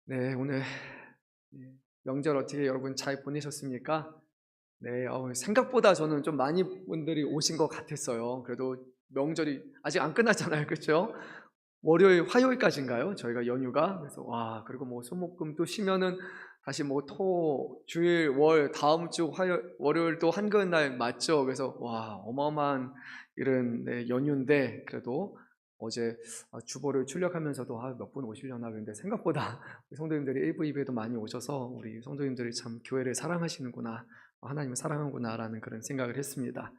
네, 오늘 명절 어떻게 여러분 잘 보내셨습니까? 네, 생각보다 저는 좀 많이 분들이 오신 것 같았어요. 그래도 명절이 아직 안 끝났잖아요, 그렇죠? 월요일, 화요일까지인가요? 저희가 연휴가. 그래서 와, 그리고 뭐 수목금 또 쉬면은 다시 뭐 토, 주일, 월 다음 주 월요일 또 한글 날 맞죠? 그래서 와, 어마어마한 이런 연휴인데 그래도 어제 주보를 출력하면서도 몇 분 오시려나 그랬는데 생각보다 우리 성도님들이 1부, 2부에도 많이 오셔서 우리 성도님들이 참 교회를 사랑하시는구나, 하나님을 사랑하구나라는 그런 생각을 했습니다.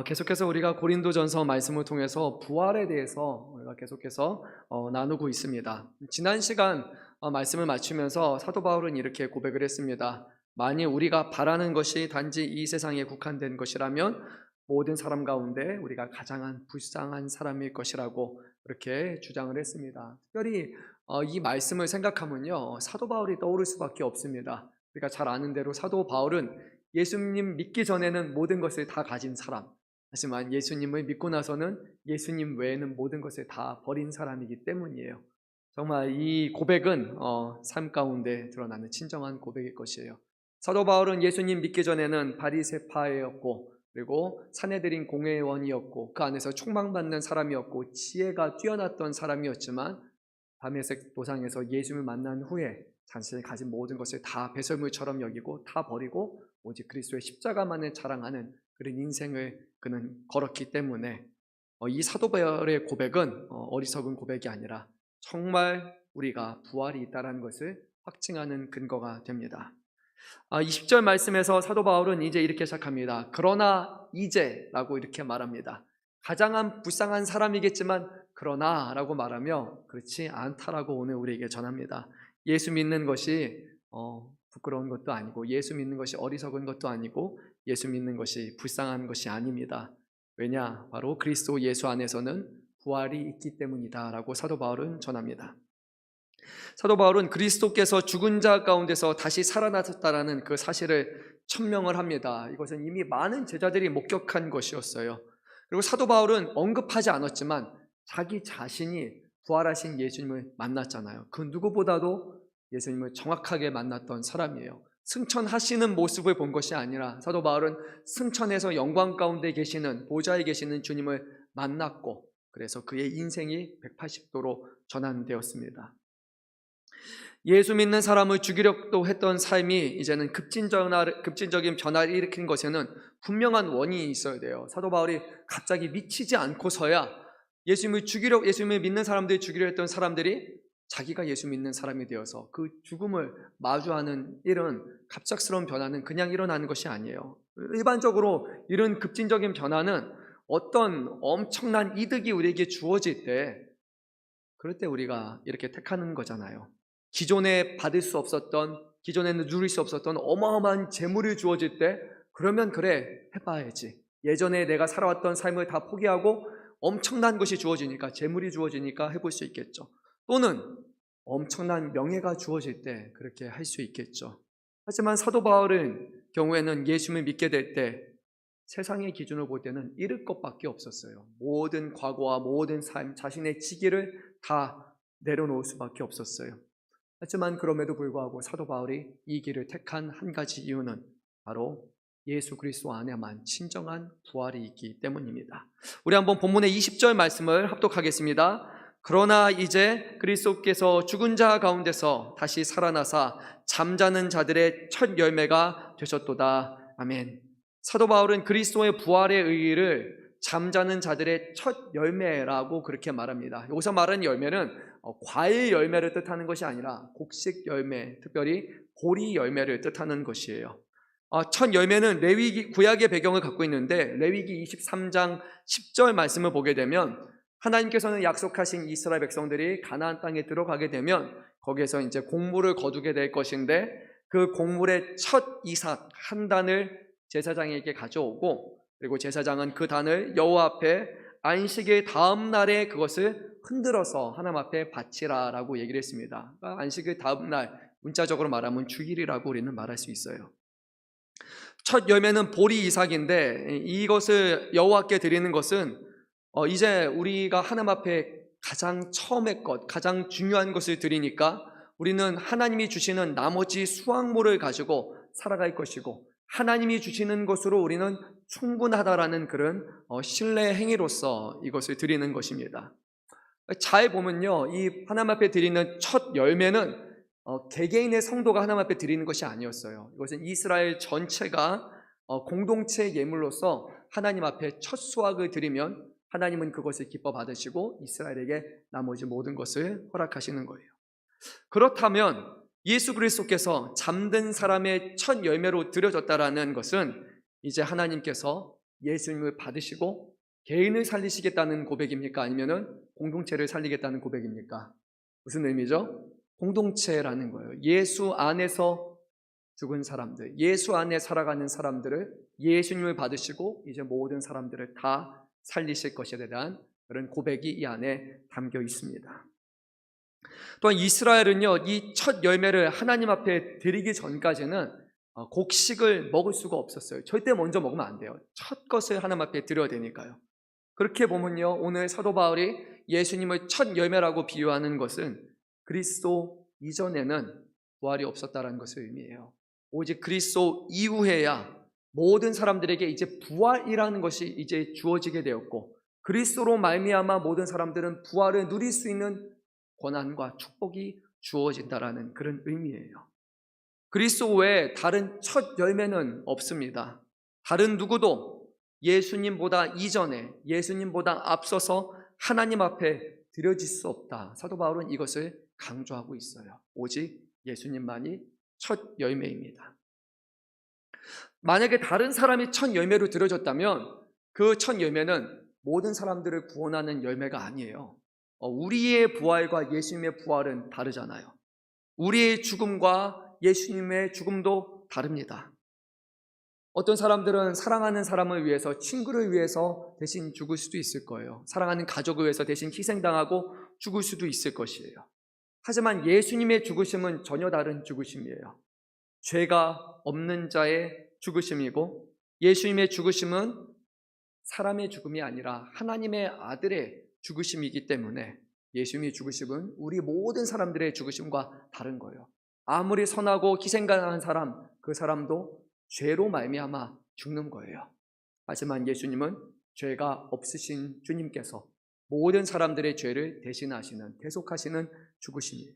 계속해서 우리가 고린도전서 말씀을 통해서 부활에 대해서 우리가 계속해서 나누고 있습니다. 지난 시간 말씀을 마치면서 사도 바울은 이렇게 고백을 했습니다. 만일 우리가 바라는 것이 단지 이 세상에 국한된 것이라면 모든 사람 가운데 우리가 가장 불쌍한 사람일 것이라고 그렇게 주장을 했습니다. 특별히 이 말씀을 생각하면요, 사도 바울이 떠오를 수밖에 없습니다. 우리가 잘 아는 대로 사도 바울은 예수님 믿기 전에는 모든 것을 다 가진 사람, 하지만 예수님을 믿고 나서는 예수님 외에는 모든 것을 다 버린 사람이기 때문이에요. 정말 이 고백은 삶 가운데 드러나는 진정한 고백일 것이에요. 사도 바울은 예수님 믿기 전에는 바리새파였고, 그리고 사내들인 공회원이었고, 그 안에서 총망받는 사람이었고, 지혜가 뛰어났던 사람이었지만 다메섹 도상에서 예수님을 만난 후에 자신이 가진 모든 것을 다 배설물처럼 여기고 다 버리고 오직 그리스도의 십자가만을 자랑하는 그런 인생을 그는 걸었기 때문에 이 사도 바울의 고백은 어리석은 고백이 아니라 정말 우리가 부활이 있다는 것을 확증하는 근거가 됩니다. 20절 말씀에서 사도 바울은 이제 이렇게 시작합니다. 그러나 이제라고 이렇게 말합니다. 가장 불쌍한 사람이겠지만 그러나 라고 말하며 그렇지 않다라고 오늘 우리에게 전합니다. 예수 믿는 것이 부끄러운 것도 아니고, 예수 믿는 것이 어리석은 것도 아니고, 예수 믿는 것이 불쌍한 것이 아닙니다. 왜냐? 바로 그리스도 예수 안에서는 부활이 있기 때문이다 라고 사도 바울은 전합니다. 사도 바울은 그리스도께서 죽은 자 가운데서 다시 살아나셨다라는 그 사실을 천명을 합니다. 이것은 이미 많은 제자들이 목격한 것이었어요. 그리고 사도 바울은 언급하지 않았지만 자기 자신이 부활하신 예수님을 만났잖아요. 그 누구보다도 예수님을 정확하게 만났던 사람이에요. 승천하시는 모습을 본 것이 아니라 사도 바울은 승천해서 영광 가운데 계시는, 보좌에 계시는 주님을 만났고, 그래서 그의 인생이 180도로 전환되었습니다. 예수 믿는 사람을 죽이려고 했던 삶이 이제는 급진적인 변화를 일으킨 것에는 분명한 원인이 있어야 돼요. 사도 바울이 갑자기 미치지 않고서야 예수님을 믿는 사람들이 죽이려 했던 사람들이 자기가 예수 믿는 사람이 되어서 그 죽음을 마주하는 이런 갑작스러운 변화는 그냥 일어나는 것이 아니에요. 일반적으로 이런 급진적인 변화는 어떤 엄청난 이득이 우리에게 주어질 때, 그럴 때 우리가 이렇게 택하는 거잖아요. 기존에는 누릴 수 없었던 어마어마한 재물이 주어질 때, 그러면 그래, 해봐야지. 예전에 내가 살아왔던 삶을 다 포기하고 엄청난 것이 주어지니까, 재물이 주어지니까 해볼 수 있겠죠. 또는 엄청난 명예가 주어질 때 그렇게 할 수 있겠죠. 하지만 사도 바울은 경우에는 예수님을 믿게 될 때 세상의 기준으로 볼 때는 잃을 것밖에 없었어요. 모든 과거와 모든 삶, 자신의 지기를 다 내려놓을 수밖에 없었어요. 하지만 그럼에도 불구하고 사도 바울이 이 길을 택한 한 가지 이유는 바로 예수 그리스도 안에만 진정한 부활이 있기 때문입니다. 우리 한번 본문의 20절 말씀을 합독하겠습니다. 그러나 이제 그리스도께서 죽은 자 가운데서 다시 살아나사 잠자는 자들의 첫 열매가 되셨도다. 아멘. 사도 바울은 그리스도의 부활의 의의를 잠자는 자들의 첫 열매라고 그렇게 말합니다. 여기서 말하는 열매는 과일 열매를 뜻하는 것이 아니라 곡식 열매, 특별히 보리 열매를 뜻하는 것이에요. 첫 열매는 레위기 구약의 배경을 갖고 있는데, 레위기 23장 10절 말씀을 보게 되면 하나님께서는 약속하신 이스라엘 백성들이 가나안 땅에 들어가게 되면 거기에서 이제 곡물을 거두게 될 것인데, 그 곡물의 첫 이삭 한 단을 제사장에게 가져오고, 그리고 제사장은 그 단을 여호와 앞에 안식일 다음 날에 그것을 흔들어서 하나님 앞에 바치라라고 얘기를 했습니다. 그러니까 안식일 다음 날, 문자적으로 말하면 주일이라고 우리는 말할 수 있어요. 첫 열매는 보리 이삭인데, 이것을 여호와께 드리는 것은 이제 우리가 하나님 앞에 가장 처음의 것, 가장 중요한 것을 드리니까 우리는 하나님이 주시는 나머지 수확물을 가지고 살아갈 것이고 하나님이 주시는 것으로 우리는 충분하다라는 그런 신뢰 행위로서 이것을 드리는 것입니다. 잘 보면요, 이 하나님 앞에 드리는 첫 열매는 개개인의 성도가 하나님 앞에 드리는 것이 아니었어요. 이것은 이스라엘 전체가 공동체 예물로서 하나님 앞에 첫 수확을 드리면 하나님은 그것을 기뻐 받으시고 이스라엘에게 나머지 모든 것을 허락하시는 거예요. 그렇다면 예수 그리스도께서 잠든 사람의 첫 열매로 드려졌다라는 것은 이제 하나님께서 예수님을 받으시고 개인을 살리시겠다는 고백입니까? 아니면은 공동체를 살리겠다는 고백입니까? 무슨 의미죠? 공동체라는 거예요. 예수 안에서 죽은 사람들, 예수 안에 살아가는 사람들을 예수님을 받으시고 이제 모든 사람들을 다 살리실 것에 대한 그런 고백이 이 안에 담겨 있습니다. 또한 이스라엘은요, 이 첫 열매를 하나님 앞에 드리기 전까지는 곡식을 먹을 수가 없었어요. 절대 먼저 먹으면 안 돼요. 첫 것을 하나님 앞에 드려야 되니까요. 그렇게 보면요, 오늘 사도 바울이 예수님을 첫 열매라고 비유하는 것은 그리스도 이전에는 부활이 없었다는 것을 의미해요. 오직 그리스도 이후에야 모든 사람들에게 이제 부활이라는 것이 이제 주어지게 되었고 그리스도로 말미암아 모든 사람들은 부활을 누릴 수 있는 권한과 축복이 주어진다라는 그런 의미예요. 그리스도 외에 다른 첫 열매는 없습니다. 다른 누구도 예수님보다 이전에, 예수님보다 앞서서 하나님 앞에 드려질 수 없다. 사도 바울은 이것을 강조하고 있어요. 오직 예수님만이 첫 열매입니다. 만약에 다른 사람이 첫 열매로 드려졌다면 그 첫 열매는 모든 사람들을 구원하는 열매가 아니에요. 우리의 부활과 예수님의 부활은 다르잖아요. 우리의 죽음과 예수님의 죽음도 다릅니다. 어떤 사람들은 사랑하는 사람을 위해서, 친구를 위해서 대신 죽을 수도 있을 거예요. 사랑하는 가족을 위해서 대신 희생당하고 죽을 수도 있을 것이에요. 하지만 예수님의 죽으심은 전혀 다른 죽으심이에요. 죄가 없는 자의 죽으심이고 예수님의 죽으심은 사람의 죽음이 아니라 하나님의 아들의 죽으심이기 때문에 예수님의 죽으심은 우리 모든 사람들의 죽으심과 다른 거예요. 아무리 선하고 희생당한 사람, 그 사람도 죄로 말미암아 죽는 거예요. 하지만 예수님은 죄가 없으신 주님께서 모든 사람들의 죄를 대신하시는, 대속하시는 죽으심이에요.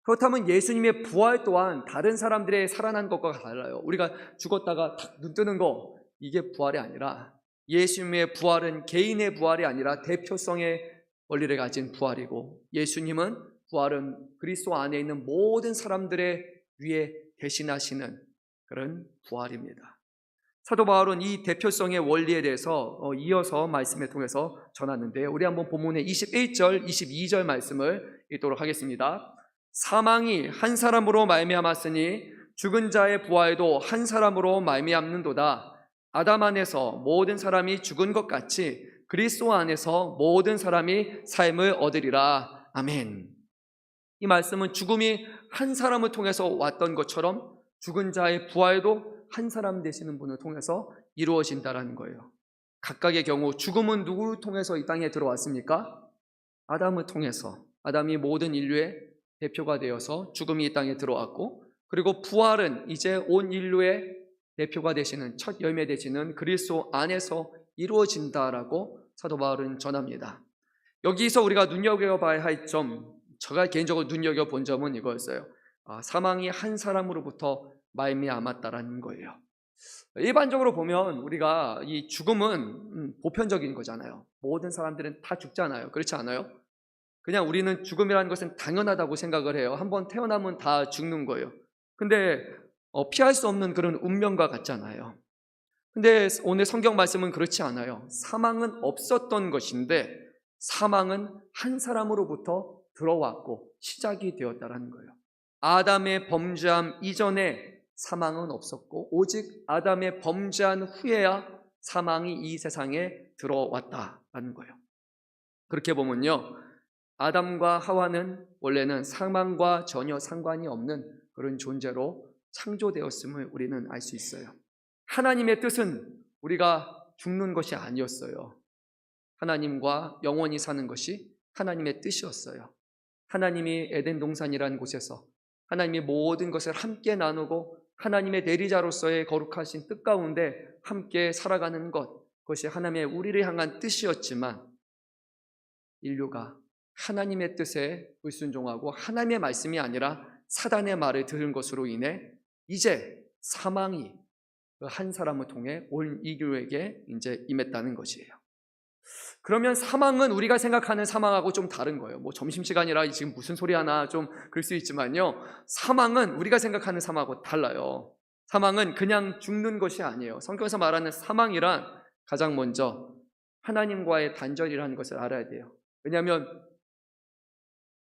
그렇다면 예수님의 부활 또한 다른 사람들의 살아난 것과 달라요. 우리가 죽었다가 탁 눈 뜨는 거, 이게 부활이 아니라 예수님의 부활은 개인의 부활이 아니라 대표성의 원리를 가진 부활이고 예수님은 부활은 그리스도 안에 있는 모든 사람들의 위에 대신하시는 그런 부활입니다. 사도 바울은 이 대표성의 원리에 대해서 이어서 말씀을 통해서 전하는데요. 우리 한번 본문의 21절, 22절 말씀을 읽도록 하겠습니다. 사망이 한 사람으로 말미암았으니 죽은 자의 부활도 한 사람으로 말미암는도다. 아담 안에서 모든 사람이 죽은 것 같이 그리스도 안에서 모든 사람이 삶을 얻으리라. 아멘. 이 말씀은 죽음이 한 사람을 통해서 왔던 것처럼 죽은 자의 부활도 한 사람 되시는 분을 통해서 이루어진다는 거예요. 각각의 경우 죽음은 누구를 통해서 이 땅에 들어왔습니까? 아담을 통해서. 아담이 모든 인류의 대표가 되어서 죽음이 이 땅에 들어왔고 그리고 부활은 이제 온 인류의 대표가 되시는 첫 열매 되시는 그리스도 안에서 이루어진다라고 사도 바울은 전합니다. 여기서 우리가 눈여겨봐야 할 점, 제가 개인적으로 눈여겨본 점은 이거였어요. 사망이 한 사람으로부터 말미암았다라는 거예요. 일반적으로 보면 우리가 이 죽음은 보편적인 거잖아요. 모든 사람들은 다 죽잖아요. 그렇지 않아요? 그냥 우리는 죽음이라는 것은 당연하다고 생각을 해요. 한번 태어나면 다 죽는 거예요. 근데 피할 수 없는 그런 운명과 같잖아요. 근데 오늘 성경 말씀은 그렇지 않아요. 사망은 없었던 것인데 사망은 한 사람으로부터 들어왔고 시작이 되었다는 거예요. 아담의 범죄함 이전에 사망은 없었고 오직 아담의 범죄한 후에야 사망이 이 세상에 들어왔다라는 거예요. 그렇게 보면요, 아담과 하와는 원래는 사망과 전혀 상관이 없는 그런 존재로 창조되었음을 우리는 알 수 있어요. 하나님의 뜻은 우리가 죽는 것이 아니었어요. 하나님과 영원히 사는 것이 하나님의 뜻이었어요. 하나님이 에덴 동산이라는 곳에서 하나님이 모든 것을 함께 나누고 하나님의 내리자로서의 거룩하신 뜻 가운데 함께 살아가는 것, 그것이 하나님의 우리를 향한 뜻이었지만 인류가 하나님의 뜻에 불순종하고 하나님의 말씀이 아니라 사단의 말을 들은 것으로 인해 이제 사망이 그 한 사람을 통해 온 인류에게 이제 임했다는 것이에요. 그러면 사망은 우리가 생각하는 사망하고 좀 다른 거예요. 뭐 점심시간이라 지금 무슨 소리 하나 좀 그럴 수 있지만요, 사망은 우리가 생각하는 사망하고 달라요. 사망은 그냥 죽는 것이 아니에요. 성경에서 말하는 사망이란 가장 먼저 하나님과의 단절이라는 것을 알아야 돼요. 왜냐하면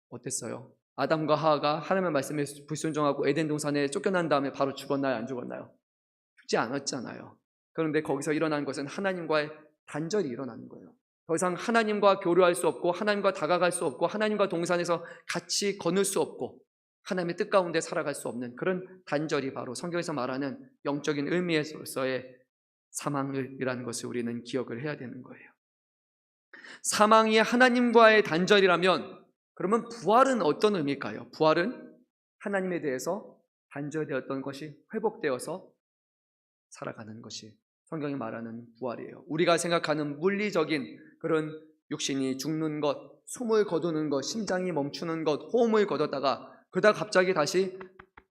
어땠어요? 아담과 하와가 하나님의 말씀에 불순종하고 에덴 동산에 쫓겨난 다음에 바로 죽었나요? 안 죽었나요? 죽지 않았잖아요. 그런데 거기서 일어난 것은 하나님과의 단절이 일어나는 거예요. 더 이상 하나님과 교류할 수 없고 하나님과 다가갈 수 없고 하나님과 동산에서 같이 거눌 수 없고 하나님의 뜻 가운데 살아갈 수 없는 그런 단절이 바로 성경에서 말하는 영적인 의미에서의 사망이라는 것을 우리는 기억을 해야 되는 거예요. 사망이 하나님과의 단절이라면 그러면 부활은 어떤 의미일까요? 부활은 하나님에 대해서 단절되었던 것이 회복되어서 살아가는 것이 성경이 말하는 부활이에요. 우리가 생각하는 물리적인 그런 육신이 죽는 것, 숨을 거두는 것, 심장이 멈추는 것, 호흡을 거뒀다가 그러다 갑자기 다시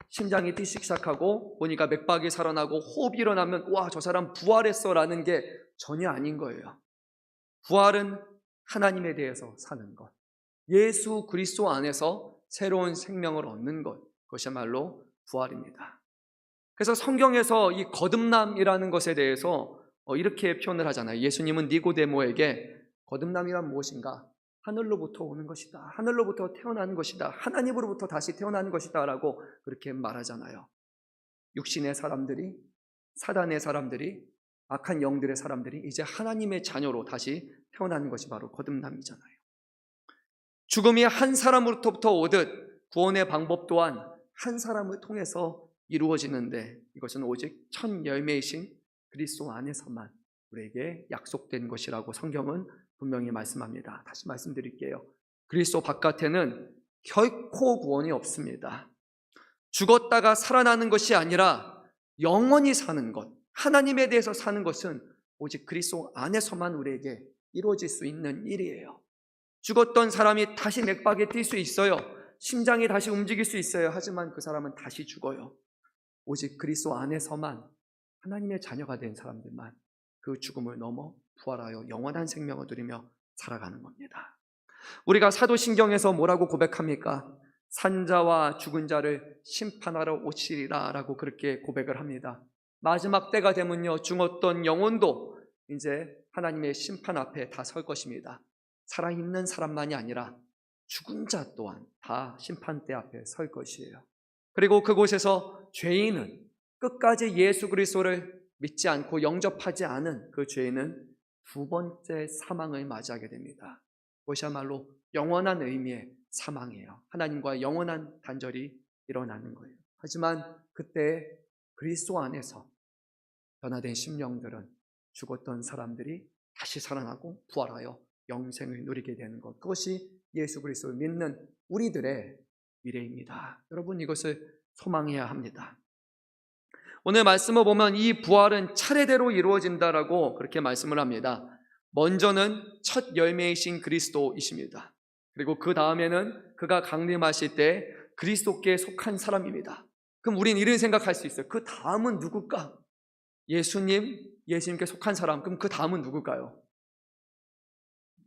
심장이 뛰기 시작하고 보니까 맥박이 살아나고 호흡이 일어나면 와, 저 사람 부활했어 라는 게 전혀 아닌 거예요. 부활은 하나님에 대해서 사는 것, 예수 그리스도 안에서 새로운 생명을 얻는 것, 그것이야말로 부활입니다. 그래서 성경에서 이 거듭남이라는 것에 대해서 이렇게 표현을 하잖아요. 예수님은 니고데모에게 거듭남이란 무엇인가? 하늘로부터 오는 것이다. 하늘로부터 태어나는 것이다. 하나님으로부터 다시 태어나는 것이다 라고 그렇게 말하잖아요. 육신의 사람들이, 사단의 사람들이, 악한 영들의 사람들이 이제 하나님의 자녀로 다시 태어나는 것이 바로 거듭남이잖아요. 죽음이 한 사람으로부터 오듯 구원의 방법 또한 한 사람을 통해서 이루어지는데 이것은 오직 첫 열매이신 그리스도 안에서만 우리에게 약속된 것이라고 성경은 분명히 말씀합니다. 다시 말씀드릴게요. 그리스도 바깥에는 결코 구원이 없습니다. 죽었다가 살아나는 것이 아니라 영원히 사는 것, 하나님에 대해서 사는 것은 오직 그리스도 안에서만 우리에게 이루어질 수 있는 일이에요. 죽었던 사람이 다시 맥박에 뛸 수 있어요. 심장이 다시 움직일 수 있어요. 하지만 그 사람은 다시 죽어요. 오직 그리스도 안에서만 하나님의 자녀가 된 사람들만 그 죽음을 넘어 부활하여 영원한 생명을 누리며 살아가는 겁니다. 우리가 사도신경에서 뭐라고 고백합니까? 산자와 죽은 자를 심판하러 오시리라 라고 그렇게 고백을 합니다. 마지막 때가 되면요, 죽었던 영혼도 이제 하나님의 심판 앞에 다 설 것입니다. 살아있는 사람만이 아니라 죽은 자 또한 다 심판대 앞에 설 것이에요. 그리고 그곳에서 죄인은 끝까지 예수 그리스도를 믿지 않고 영접하지 않은 그 죄인은 두 번째 사망을 맞이하게 됩니다. 그것이야말로 영원한 의미의 사망이에요. 하나님과 영원한 단절이 일어나는 거예요. 하지만 그때 그리스도 안에서 변화된 심령들은 죽었던 사람들이 다시 살아나고 부활하여 영생을 누리게 되는 것, 그것이 예수 그리스도를 믿는 우리들의 미래입니다. 여러분, 이것을 소망해야 합니다. 오늘 말씀을 보면 이 부활은 차례대로 이루어진다라고 그렇게 말씀을 합니다. 먼저는 첫 열매이신 그리스도이십니다. 그리고 그 다음에는 그가 강림하실 때 그리스도께 속한 사람입니다. 그럼 우린 이런 생각할 수 있어요. 그 다음은 누굴까? 예수님께 속한 사람, 그럼 그 다음은 누굴까요?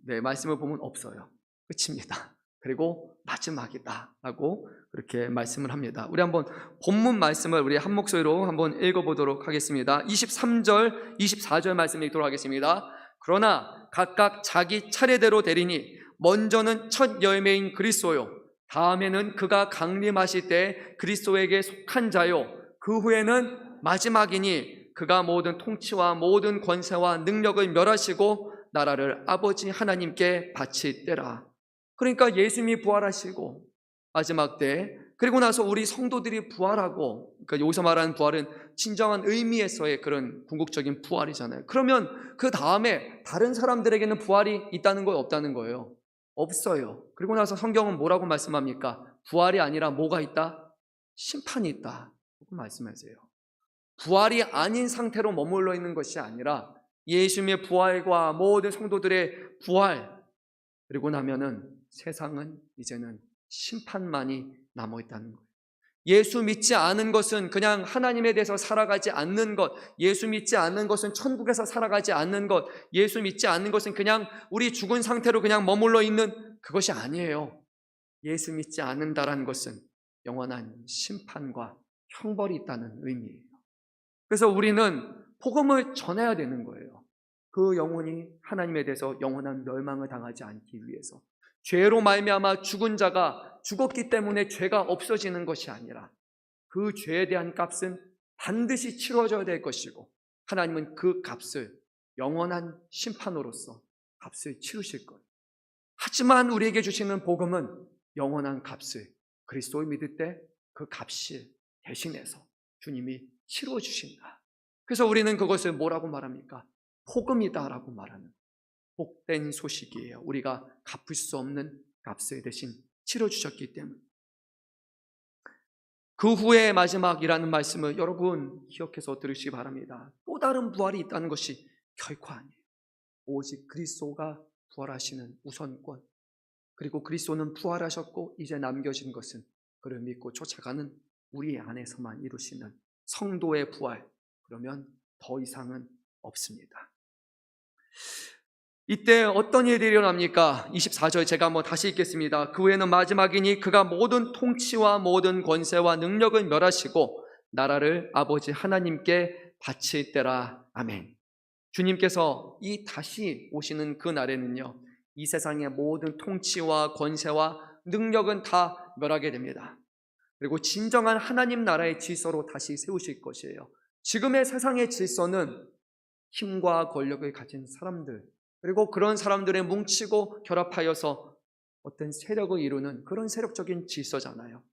네, 말씀을 보면 없어요. 끝입니다. 그리고 마지막이다 라고 그렇게 말씀을 합니다. 우리 한번 본문 말씀을 우리 한 목소리로 한번 읽어보도록 하겠습니다. 23절, 24절 말씀 읽도록 하겠습니다. 그러나 각각 자기 차례대로 되리니 먼저는 첫 열매인 그리스도요, 다음에는 그가 강림하실 때 그리스도에게 속한 자요, 그 후에는 마지막이니 그가 모든 통치와 모든 권세와 능력을 멸하시고 나라를 아버지 하나님께 바칠 때라. 그러니까 예수님이 부활하시고 마지막 때, 그리고 나서 우리 성도들이 부활하고, 그러니까 여기서 말하는 부활은 진정한 의미에서의 그런 궁극적인 부활이잖아요. 그러면 그 다음에 다른 사람들에게는 부활이 있다는 거 없다는 거예요? 없어요. 그리고 나서 성경은 뭐라고 말씀합니까? 부활이 아니라 뭐가 있다? 심판이 있다. 라고 말씀하세요. 부활이 아닌 상태로 머물러 있는 것이 아니라 예수님의 부활과 모든 성도들의 부활, 그리고 나면은 세상은 이제는 심판만이 남아있다는 거예요. 예수 믿지 않은 것은 그냥 하나님에 대해서 살아가지 않는 것, 예수 믿지 않는 것은 천국에서 살아가지 않는 것, 예수 믿지 않는 것은 그냥 우리 죽은 상태로 그냥 머물러 있는 그것이 아니에요. 예수 믿지 않는다라는 것은 영원한 심판과 형벌이 있다는 의미예요. 그래서 우리는 복음을 전해야 되는 거예요. 그 영혼이 하나님에 대해서 영원한 멸망을 당하지 않기 위해서. 죄로 말미암아 죽은 자가 죽었기 때문에 죄가 없어지는 것이 아니라 그 죄에 대한 값은 반드시 치러져야 될 것이고, 하나님은 그 값을 영원한 심판으로서 값을 치르실 거예요. 하지만 우리에게 주시는 복음은 영원한 값을 그리스도를 믿을 때 그 값을 대신해서 주님이 치러 주신다. 그래서 우리는 그것을 뭐라고 말합니까? 복음이다라고 말하는 복된 소식이에요. 우리가 갚을 수 없는 값을 대신 치러주셨기 때문에. 그 후에 마지막이라는 말씀을 여러분 기억해서 들으시기 바랍니다. 또 다른 부활이 있다는 것이 결코 아니에요. 오직 그리스도가 부활하시는 우선권, 그리고 그리스도는 부활하셨고 이제 남겨진 것은 그를 믿고 쫓아가는 우리 안에서만 이루시는 성도의 부활, 그러면 더 이상은 없습니다. 이때 어떤 일들이 일어납니까? 24절 제가 한번 다시 읽겠습니다. 그 후에는 마지막이니 그가 모든 통치와 모든 권세와 능력을 멸하시고 나라를 아버지 하나님께 바칠 때라. 아멘. 주님께서 이 다시 오시는 그 날에는요, 이 세상의 모든 통치와 권세와 능력은 다 멸하게 됩니다. 그리고 진정한 하나님 나라의 질서로 다시 세우실 것이에요. 지금의 세상의 질서는 힘과 권력을 가진 사람들, 그리고 그런 사람들의 뭉치고 결합하여서 어떤 세력을 이루는 그런 세력적인 질서잖아요.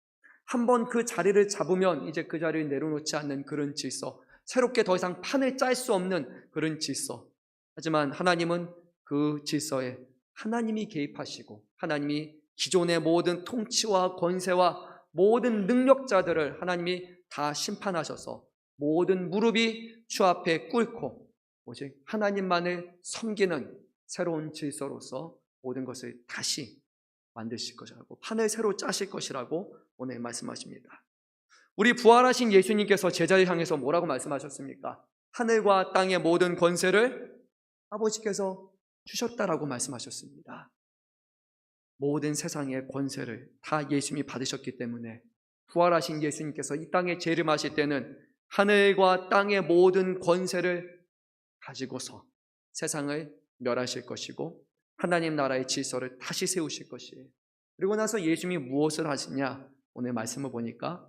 한번 그 자리를 잡으면 이제 그 자리를 내려놓지 않는 그런 질서, 새롭게 더 이상 판을 짤 수 없는 그런 질서. 하지만 하나님은 그 질서에 하나님이 개입하시고 하나님이 기존의 모든 통치와 권세와 모든 능력자들을 하나님이 다 심판하셔서 모든 무릎이 주 앞에 꿇고 오직 하나님만을 섬기는 새로운 질서로서 모든 것을 다시 만드실 것이라고, 판을 새로 짜실 것이라고 오늘 말씀하십니다. 우리 부활하신 예수님께서 제자를 향해서 뭐라고 말씀하셨습니까? 하늘과 땅의 모든 권세를 아버지께서 주셨다라고 말씀하셨습니다. 모든 세상의 권세를 다 예수님이 받으셨기 때문에 부활하신 예수님께서 이 땅에 재림하실 때는 하늘과 땅의 모든 권세를 가지고서 세상을 멸하실 것이고 하나님 나라의 질서를 다시 세우실 것이에요. 그리고 나서 예수님이 무엇을 하시냐? 오늘 말씀을 보니까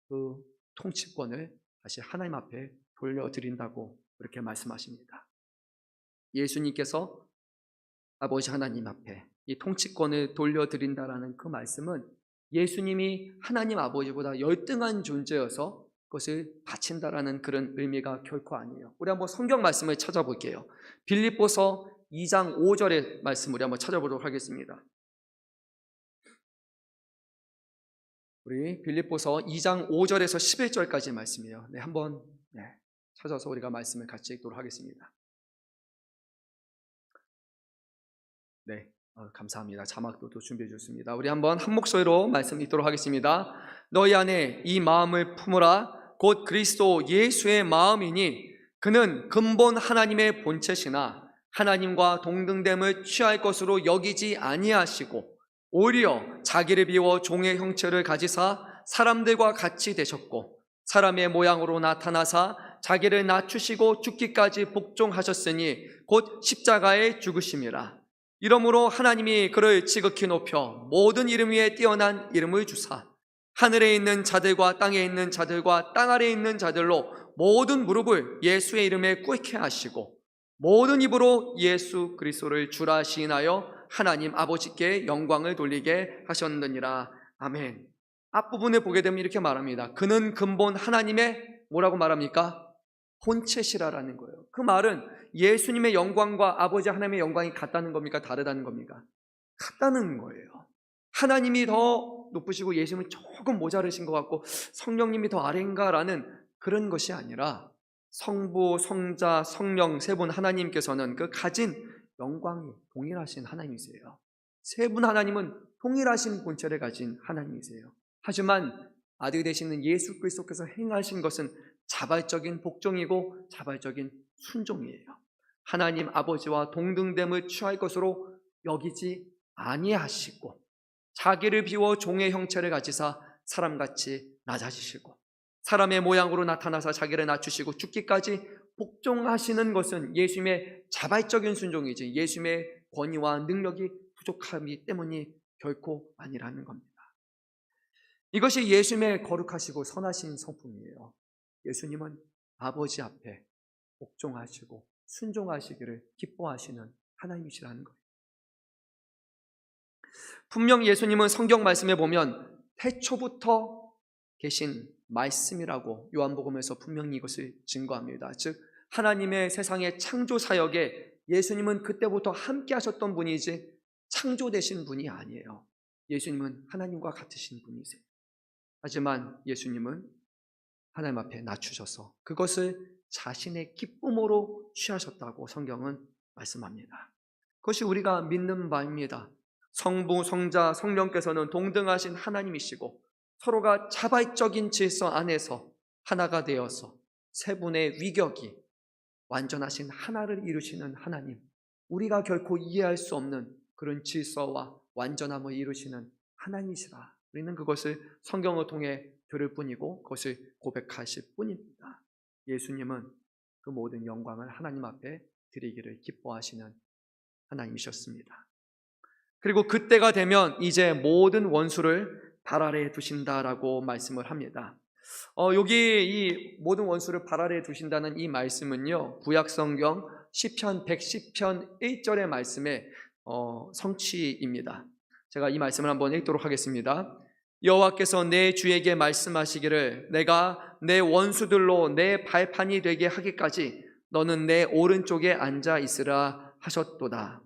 그 통치권을 다시 하나님 앞에 돌려드린다고 그렇게 말씀하십니다. 예수님께서 아버지 하나님 앞에 이 통치권을 돌려드린다라는 그 말씀은 예수님이 하나님 아버지보다 열등한 존재여서 그것을 바친다라는 그런 의미가 결코 아니에요. 우리 한번 성경 말씀을 찾아볼게요. 빌립보서 2장 5절의 말씀 우리 한번 찾아보도록 하겠습니다. 우리 빌립보서 2장 5절에서 11절까지 말씀이에요. 네, 한번 찾아서 우리가 말씀을 같이 읽도록 하겠습니다. 네, 감사합니다. 자막도 또 준비해 주셨습니다. 우리 한번 한 목소리로 말씀 읽도록 하겠습니다. 너희 안에 이 마음을 품으라. 곧 그리스도 예수의 마음이니 그는 근본 하나님의 본체시나 하나님과 동등됨을 취할 것으로 여기지 아니하시고 오히려 자기를 비워 종의 형체를 가지사 사람들과 같이 되셨고 사람의 모양으로 나타나사 자기를 낮추시고 죽기까지 복종하셨으니 곧 십자가에 죽으심이라. 이러므로 하나님이 그를 지극히 높여 모든 이름 위에 뛰어난 이름을 주사 하늘에 있는 자들과 땅에 있는 자들과 땅 아래에 있는 자들로 모든 무릎을 예수의 이름에 꿇게 하시고 모든 입으로 예수 그리스도를 주라 시인하여 하나님 아버지께 영광을 돌리게 하셨느니라. 아멘. 앞부분을 보게 되면 이렇게 말합니다. 그는 근본 하나님의 뭐라고 말합니까? 본체시라라는 거예요. 그 말은 예수님의 영광과 아버지 하나님의 영광이 같다는 겁니까? 다르다는 겁니까? 같다는 거예요. 하나님이 더 높으시고 예수님은 조금 모자르신 것 같고 성령님이 더 아래인가라는 그런 것이 아니라 성부, 성자, 성령 세 분 하나님께서는 그 가진 영광이 동일하신 하나님이세요. 세 분 하나님은 동일하신 본체를 가진 하나님이세요. 하지만 아들 되시는 예수 그리스도께서 행하신 것은 자발적인 복종이고 자발적인 순종이에요. 하나님 아버지와 동등됨을 취할 것으로 여기지 아니하시고 자기를 비워 종의 형체를 가지사 사람같이 낮아지시고 사람의 모양으로 나타나사 자기를 낮추시고 죽기까지 복종하시는 것은 예수님의 자발적인 순종이지 예수님의 권위와 능력이 부족하기 때문이 결코 아니라는 겁니다. 이것이 예수님의 거룩하시고 선하신 성품이에요. 예수님은 아버지 앞에 복종하시고 순종하시기를 기뻐하시는 하나님이시라는 거예요. 분명 예수님은 성경 말씀에 보면 태초부터 계신 말씀이라고 요한복음에서 분명히 이것을 증거합니다. 즉 하나님의 세상의 창조 사역에 예수님은 그때부터 함께 하셨던 분이지 창조되신 분이 아니에요. 예수님은 하나님과 같으신 분이세요. 하지만 예수님은 하나님 앞에 낮추셔서 그것을 자신의 기쁨으로 취하셨다고 성경은 말씀합니다. 그것이 우리가 믿는 바입니다. 성부, 성자, 성령께서는 동등하신 하나님이시고 서로가 자발적인 질서 안에서 하나가 되어서 세 분의 위격이 완전하신 하나를 이루시는 하나님, 우리가 결코 이해할 수 없는 그런 질서와 완전함을 이루시는 하나님이시라. 우리는 그것을 성경을 통해 들을 뿐이고 그것을 고백하실 뿐입니다. 예수님은 그 모든 영광을 하나님 앞에 드리기를 기뻐하시는 하나님이셨습니다. 그리고 그때가 되면 이제 모든 원수를 발 아래에 두신다라고 말씀을 합니다. 여기 이 모든 원수를 발 아래에 두신다는 이 말씀은요, 구약성경 시편 110편 1절의 말씀의 성취입니다. 제가 이 말씀을 한번 읽도록 하겠습니다. 여호와께서 내 주에게 말씀하시기를 내가 내 원수들로 내 발판이 되게 하기까지 너는 내 오른쪽에 앉아 있으라 하셨도다.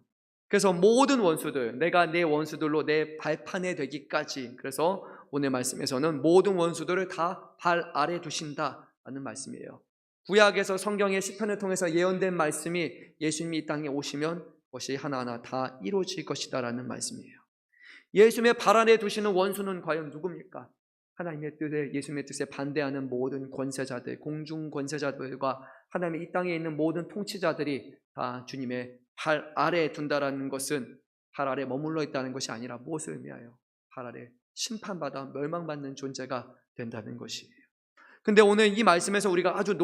그래서 모든 원수들, 내가 내 원수들로 내 발판에 되기까지, 그래서 오늘 말씀에서는 모든 원수들을 다 발 아래 두신다라는 말씀이에요. 구약에서 성경의 시편을 통해서 예언된 말씀이 예수님이 이 땅에 오시면 그것이 하나하나 다 이루어질 것이다라는 말씀이에요. 예수님의 발 아래 두시는 원수는 과연 누굽니까? 하나님의 뜻에, 예수님의 뜻에 반대하는 모든 권세자들, 공중 권세자들과 하나님의 이 땅에 있는 모든 통치자들이 다 주님의 발 아래에 둔다라는 것은 발 아래 머물러 있다는 것이 아니라 무엇을 의미하여 발 아래 심판받아 멸망받는 존재가 된다는 것이에요. 근데 오늘 이 말씀에서 우리가 아주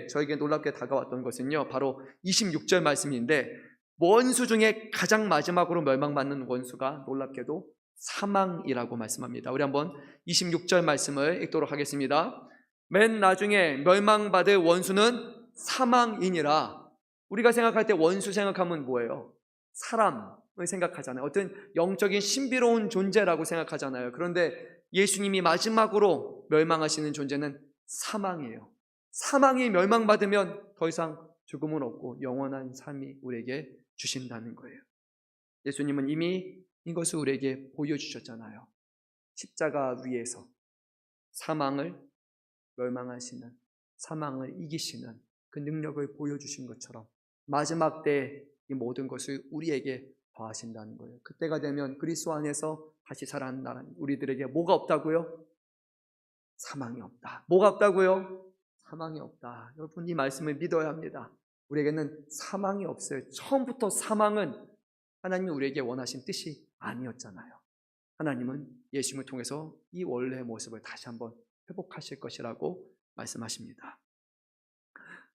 저에게 놀랍게 다가왔던 것은요, 바로 26절 말씀인데 원수 중에 가장 마지막으로 멸망받는 원수가 놀랍게도 사망이라고 말씀합니다. 우리 한번 26절 말씀을 읽도록 하겠습니다. 맨 나중에 멸망받을 원수는 사망이니라. 우리가 생각할 때 원수 생각하면 뭐예요? 사람을 생각하잖아요. 어떤 영적인 신비로운 존재라고 생각하잖아요. 그런데 예수님이 마지막으로 멸망하시는 존재는 사망이에요. 사망이 멸망받으면 더 이상 죽음은 없고 영원한 삶이 우리에게 주신다는 거예요. 예수님은 이미 이것을 우리에게 보여주셨잖아요. 십자가 위에서 사망을 멸망하시는, 사망을 이기시는 그 능력을 보여주신 것처럼 마지막 때 이 모든 것을 우리에게 더하신다는 거예요. 그때가 되면 그리스도 안에서 다시 살아나는 우리들에게 뭐가 없다고요? 사망이 없다. 뭐가 없다고요? 사망이 없다. 여러분 이 말씀을 믿어야 합니다. 우리에게는 사망이 없어요. 처음부터 사망은 하나님이 우리에게 원하신 뜻이 아니었잖아요. 하나님은 예수님을 통해서 이 원래의 모습을 다시 한번 회복하실 것이라고 말씀하십니다.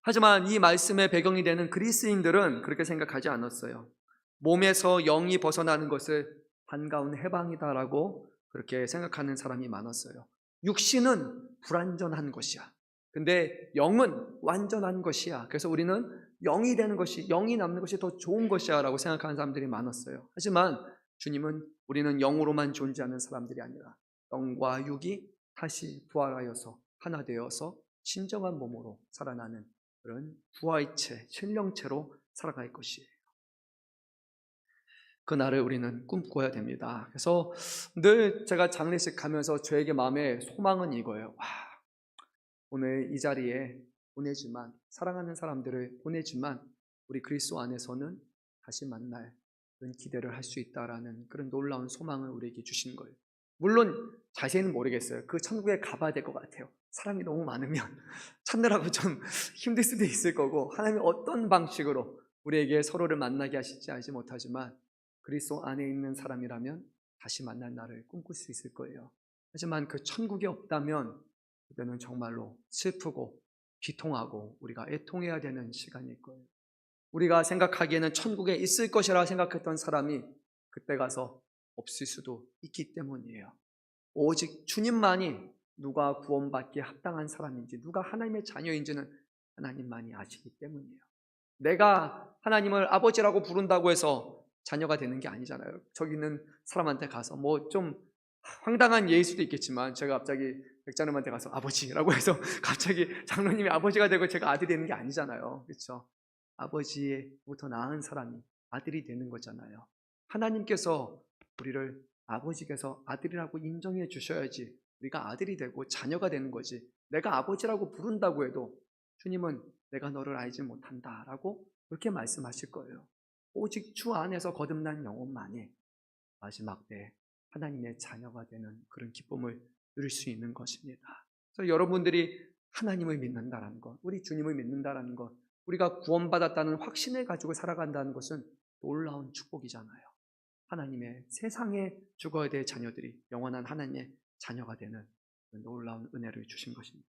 하지만 이 말씀의 배경이 되는 그리스인들은 그렇게 생각하지 않았어요. 몸에서 영이 벗어나는 것을 반가운 해방이다라고 그렇게 생각하는 사람이 많았어요. 육신은 불완전한 것이야. 근데 영은 완전한 것이야. 그래서 우리는 영이 되는 것이, 영이 남는 것이 더 좋은 것이야 라고 생각하는 사람들이 많았어요. 하지만 주님은 우리는 영으로만 존재하는 사람들이 아니라 영과 육이 다시 부활하여서 하나 되어서 진정한 몸으로 살아나는 그런 부활체, 신령체로 살아갈 것이에요. 그 날을 우리는 꿈꿔야 됩니다. 그래서 늘 제가 장례식 가면서 저에게 마음에 소망은 이거예요. 와, 오늘 이 자리에 보내지만, 사랑하는 사람들을 보내지만 우리 그리스도 안에서는 다시 만날 그런 기대를 할 수 있다라는 그런 놀라운 소망을 우리에게 주신 거예요. 물론 자세히는 모르겠어요. 그 천국에 가봐야 될 것 같아요. 사람이 너무 많으면 찾느라고 좀 힘들 수도 있을 거고, 하나님이 어떤 방식으로 우리에게 서로를 만나게 하실지 알지 못하지만 그리스도 안에 있는 사람이라면 다시 만날 날을 꿈꿀 수 있을 거예요. 하지만 그 천국이 없다면 그때는 정말로 슬프고 비통하고 우리가 애통해야 되는 시간일 거예요. 우리가 생각하기에는 천국에 있을 것이라 생각했던 사람이 그때 가서 없을 수도 있기 때문이에요. 오직 주님만이 누가 구원받기에 합당한 사람인지, 누가 하나님의 자녀인지는 하나님만이 아시기 때문이에요. 내가 하나님을 아버지라고 부른다고 해서 자녀가 되는 게 아니잖아요. 저기 있는 사람한테 가서 뭐 좀 황당한 예일 수도 있겠지만, 제가 갑자기 백장님한테 가서 아버지라고 해서 갑자기 장로님이 아버지가 되고 제가 아들이 되는 게 아니잖아요. 그렇죠? 아버지부터 낳은 사람이 아들이 되는 거잖아요. 하나님께서 우리를 아버지께서 아들이라고 인정해 주셔야지 우리가 아들이 되고 자녀가 되는 거지, 내가 아버지라고 부른다고 해도 주님은 내가 너를 알지 못한다라고 그렇게 말씀하실 거예요. 오직 주 안에서 거듭난 영혼만이 마지막 때 하나님의 자녀가 되는 그런 기쁨을 누릴 수 있는 것입니다. 그래서 여러분들이 하나님을 믿는다는 것, 우리 주님을 믿는다는 것, 우리가 구원받았다는 확신을 가지고 살아간다는 것은 놀라운 축복이잖아요. 하나님의 세상에 죽어야 될 자녀들이 영원한 하나님의 자녀가 되는 놀라운 은혜를 주신 것입니다.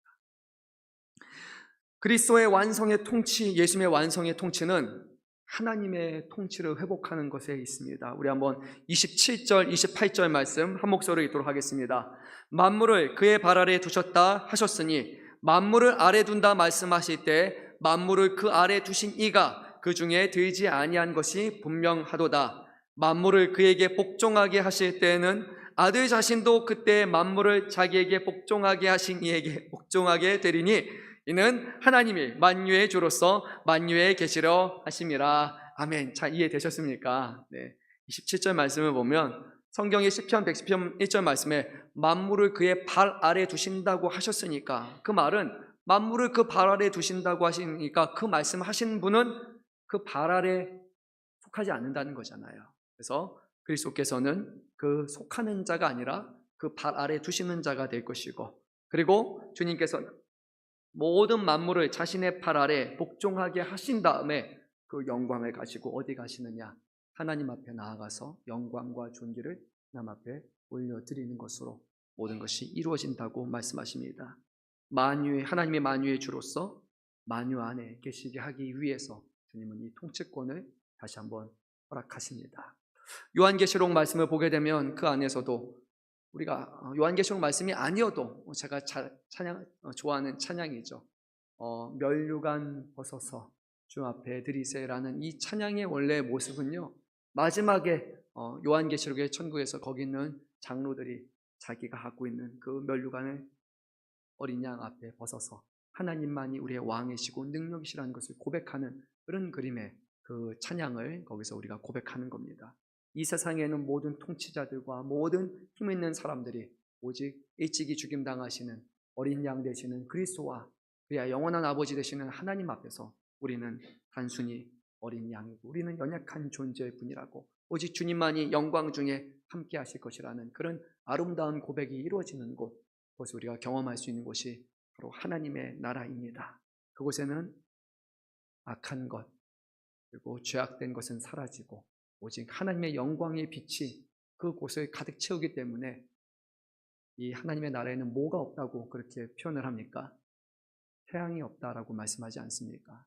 그리스도의 완성의 통치, 예수님의 완성의 통치는 하나님의 통치를 회복하는 것에 있습니다. 우리 한번 27절, 28절 말씀 한 목소리로 읽도록 하겠습니다. 만물을 그의 발 아래 두셨다 하셨으니, 만물을 아래 둔다 말씀하실 때 만물을 그 아래 두신 이가 그 중에 들지 아니한 것이 분명하도다. 만물을 그에게 복종하게 하실 때에는 아들 자신도 그때 만물을 자기에게 복종하게 하신 이에게 복종하게 되리니, 이는 하나님이 만유의 주로서 만유에 계시려 하심이라. 아멘. 잘 이해되셨습니까? 네. 27절 말씀을 보면 성경의 시편 110편 1절 말씀에 만물을 그의 발 아래 두신다고 하셨으니까, 그 말은 만물을 그 발 아래 두신다고 하시니까 그 말씀하신 분은 그 발 아래 속하지 않는다는 거잖아요. 그래서 그리스도께서는 그 속하는 자가 아니라 그 발 아래 두시는 자가 될 것이고, 그리고 주님께서는 모든 만물을 자신의 팔 아래 복종하게 하신 다음에 그 영광을 가지고 어디 가시느냐? 하나님 앞에 나아가서 영광과 존귀를 하나님 앞에 올려드리는 것으로 모든 것이 이루어진다고 말씀하십니다. 하나님의 만유의 주로서 만유 안에 계시게 하기 위해서 주님은 이 통치권을 다시 한번 허락하십니다. 요한계시록 말씀을 보게 되면 그 안에서도 우리가 요한계시록 말씀이 아니어도 제가 좋아하는 찬양이죠. 면류관 벗어서 주 앞에 드리세라는 이 찬양의 원래 모습은요, 마지막에 요한계시록의 천국에서 거기 있는 장로들이 자기가 갖고 있는 그 면류관을 어린 양 앞에 벗어서 하나님만이 우리의 왕이시고 능력이시라는 것을 고백하는 그런 그림의 그 찬양을 거기서 우리가 고백하는 겁니다. 이 세상에는 모든 통치자들과 모든 힘 있는 사람들이 오직 일찍이 죽임당하시는 어린 양 되시는 그리스도와 그의 영원한 아버지 되시는 하나님 앞에서 우리는 단순히 어린 양이고 우리는 연약한 존재일 뿐이라고, 오직 주님만이 영광 중에 함께 하실 것이라는 그런 아름다운 고백이 이루어지는 곳, 그것을 우리가 경험할 수 있는 곳이 바로 하나님의 나라입니다. 그곳에는 악한 것 그리고 죄악된 것은 사라지고 오직 하나님의 영광의 빛이 그곳을 가득 채우기 때문에 이 하나님의 나라에는 뭐가 없다고 그렇게 표현을 합니까? 태양이 없다라고 말씀하지 않습니까?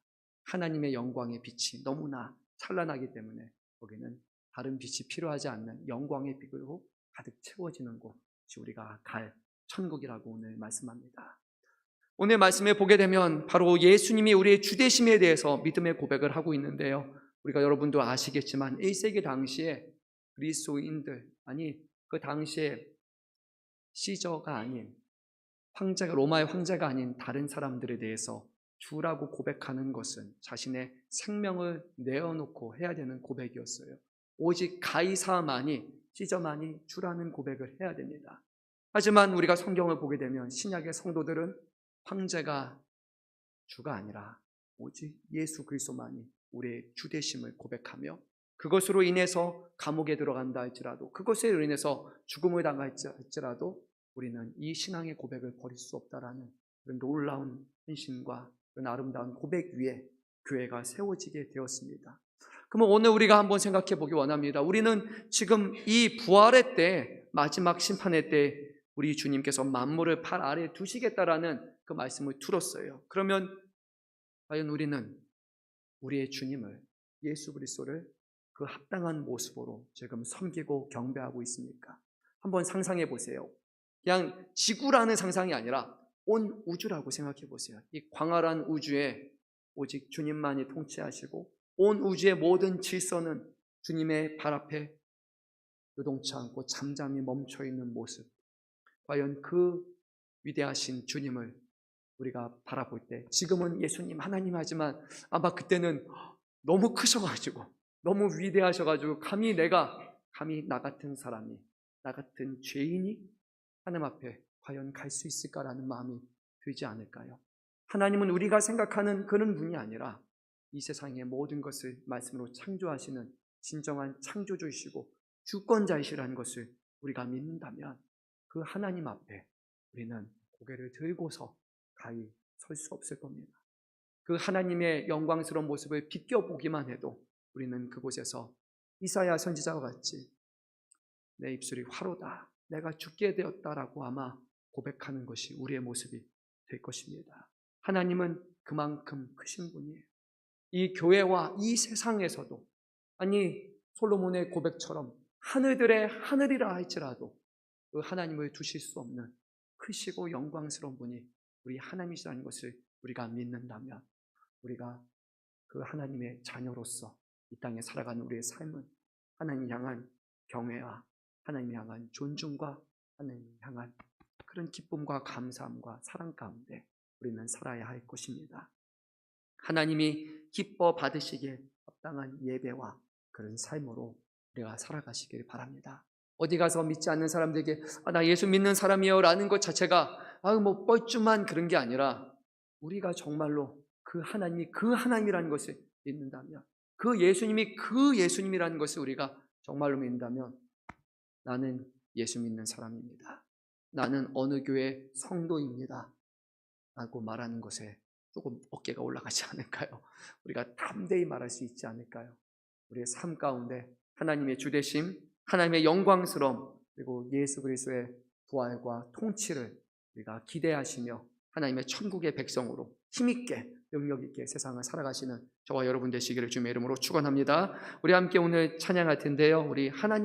하나님의 영광의 빛이 너무나 찬란하기 때문에 거기는 다른 빛이 필요하지 않는 영광의 빛으로 가득 채워지는 곳이 우리가 갈 천국이라고 오늘 말씀합니다. 오늘 말씀에 보게 되면 바로 예수님이 우리의 주되심에 대해서 믿음의 고백을 하고 있는데요, 우리가 여러분도 아시겠지만 1세기 당시에 그리스도인들, 아니 그 당시에 시저가 아닌 황제가, 로마의 황제가 아닌 다른 사람들에 대해서 주라고 고백하는 것은 자신의 생명을 내어놓고 해야 되는 고백이었어요. 오직 가이사만이 시저만이 주라는 고백을 해야 됩니다. 하지만 우리가 성경을 보게 되면 신약의 성도들은 황제가 주가 아니라 오직 예수 그리스도만이 우리의 주 되심을 고백하며 그것으로 인해서 감옥에 들어간다 할지라도 그것으로 인해서 죽음을 당할지라도 우리는 이 신앙의 고백을 버릴 수 없다라는 그런 놀라운 헌신과 그런 아름다운 고백 위에 교회가 세워지게 되었습니다. 그러면 오늘 우리가 한번 생각해 보기 원합니다. 우리는 지금 이 부활의 때, 마지막 심판의 때 우리 주님께서 만물을 발 아래에 두시겠다라는 그 말씀을 들었어요. 그러면 과연 우리는 우리의 주님을, 예수 그리스도를 그 합당한 모습으로 지금 섬기고 경배하고 있습니까? 한번 상상해 보세요. 그냥 지구라는 상상이 아니라 온 우주라고 생각해 보세요. 이 광활한 우주에 오직 주님만이 통치하시고 온 우주의 모든 질서는 주님의 발 앞에 요동치 않고 잠잠히 멈춰 있는 모습. 과연 그 위대하신 주님을 우리가 바라볼 때 지금은 예수님 하나님 하지만 아마 그때는 너무 크셔가지고 너무 위대하셔가지고 감히 나 같은 사람이, 나 같은 죄인이 하나님 앞에 과연 갈 수 있을까라는 마음이 들지 않을까요? 하나님은 우리가 생각하는 그런 분이 아니라 이 세상의 모든 것을 말씀으로 창조하시는 진정한 창조주이시고 주권자이시라는 것을 우리가 믿는다면 그 하나님 앞에 우리는 고개를 들고서 가히 설 수 없을 겁니다. 그 하나님의 영광스러운 모습을 비껴보기만 해도 우리는 그곳에서 이사야 선지자와 같이 내 입술이 화로다, 내가 죽게 되었다라고 아마 고백하는 것이 우리의 모습이 될 것입니다. 하나님은 그만큼 크신 분이에요. 이 교회와 이 세상에서도 아니 솔로몬의 고백처럼 하늘들의 하늘이라 할지라도 그 하나님을 두실 수 없는 크시고 영광스러운 분이 우리 하나님이시라는 것을 우리가 믿는다면 우리가 그 하나님의 자녀로서 이 땅에 살아가는 우리의 삶은 하나님 향한 경외와 하나님 향한 존중과 하나님 향한 그런 기쁨과 감사함과 사랑 가운데 우리는 살아야 할 것입니다. 하나님이 기뻐 받으시기에 합당한 예배와 그런 삶으로 우리가 살아가시길 바랍니다. 어디 가서 믿지 않는 사람들에게 나 예수 믿는 사람이에요 라는 것 자체가 뭐 뻘쭘한 그런 게 아니라 우리가 정말로 그 하나님이 그 하나님이라는 것을 믿는다면 그 예수님이 그 예수님이라는 것을 우리가 정말로 믿는다면 나는 예수 믿는 사람입니다. 나는 어느 교회 성도입니다. 라고 말하는 것에 조금 어깨가 올라가지 않을까요? 우리가 담대히 말할 수 있지 않을까요? 우리의 삶 가운데 하나님의 주되심, 하나님의 영광스러움, 그리고 예수 그리스도의 부활과 통치를 우리가 기대하시며 하나님의 천국의 백성으로 힘있게 능력있게 세상을 살아가시는 저와 여러분 되시기를 주님의 이름으로 축원합니다. 우리 함께 오늘 찬양할 텐데요. 우리 하나님